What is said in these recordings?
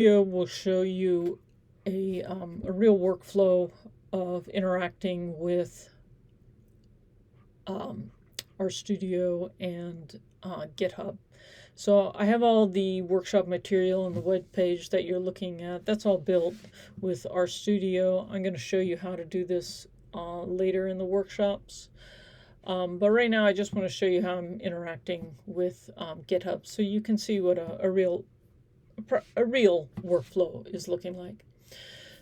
Video will show you a real workflow of interacting with RStudio and GitHub. So I have all the workshop material and the web page that you're looking at. That's all built with RStudio. I'm going to show you how to do this later in the workshops. But right now I just want to show you how I'm interacting with GitHub so you can see what a real workflow is looking like.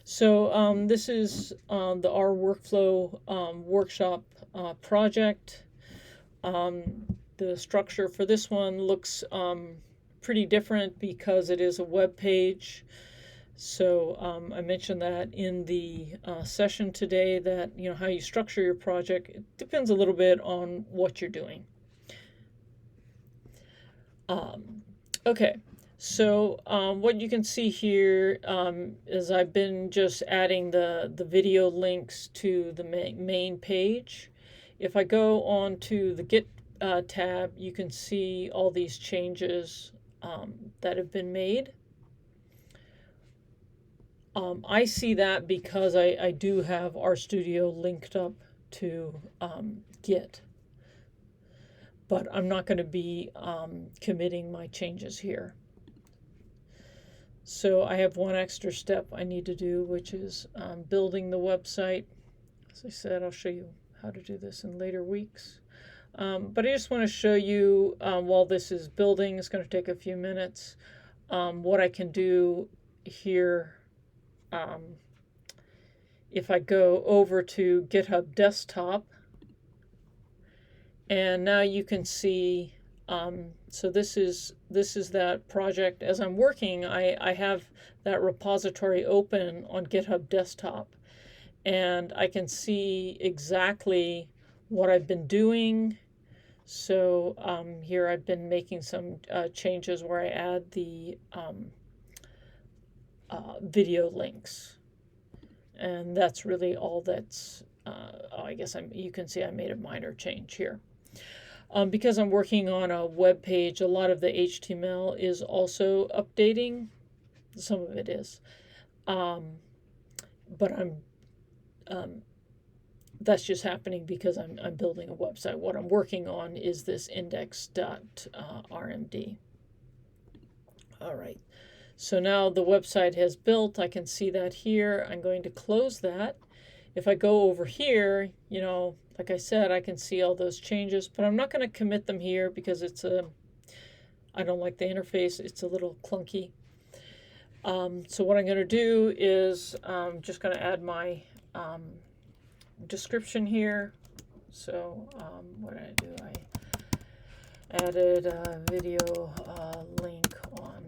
So this is the R workflow workshop project. The structure for this one looks pretty different because it is a web page. So I mentioned that in the session today that how you structure your project, it depends a little bit on what you're doing. Okay. So what you can see here is I've been just adding the video links to the main page. If I go on to the Git tab, you can see all these changes that have been made. I see that because I do have RStudio linked up to Git. But I'm not going to be committing my changes here. So I have one extra step I need to do, which is building the website. As I said, I'll show you how to do this in later weeks. But I just want to show you, while this is building, it's going to take a few minutes, what I can do here. If I go over to GitHub Desktop, and now you can see, so this is that project. As I'm working, I have that repository open on GitHub Desktop, and I can see exactly what I've been doing. So here I've been making some changes where I add the video links, and that's really all that's I guess you can see I made a minor change here. Because I'm working on a web page, a lot of the HTML is also updating. Some of it is, but that's just happening because I'm building a website. What I'm working on is this index.rmd. All right. So now the website has built. I can see that here. I'm going to close that. If I go over here, like I said, I can see all those changes, but I'm not going to commit them here because I don't like the interface. It's a little clunky. So what I'm going to do is I'm just going to add my description here. So what did I do? I added a video link on,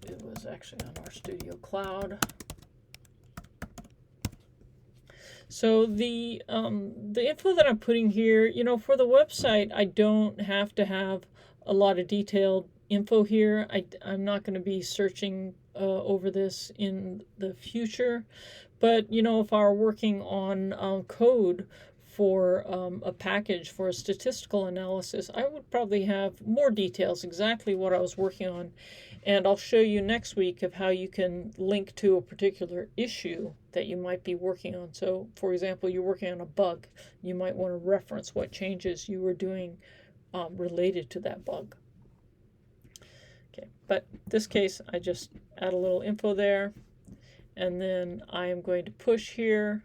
it was actually on RStudio Cloud. So the info that I'm putting here, for the website, I don't have to have a lot of detailed info here. I'm not going to be searching over this in the future, but if I were working on code for a package for a statistical analysis, I would probably have more details, exactly what I was working on. And I'll show you next week of how you can link to a particular issue that you might be working on. So, for example, you're working on a bug. You might want to reference what changes you were doing related to that bug. Okay, but in this case, I just add a little info there. And then I am going to push here.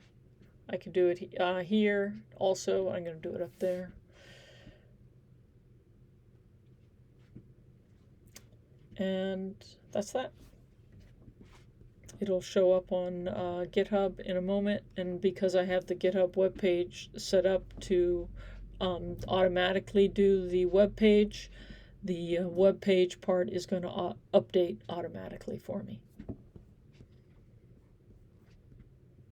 I can do it here. Also, I'm going to do it up there. And that's that. It'll show up on GitHub in a moment, and because I have the GitHub web page set up to automatically do the web page part is going to update automatically for me.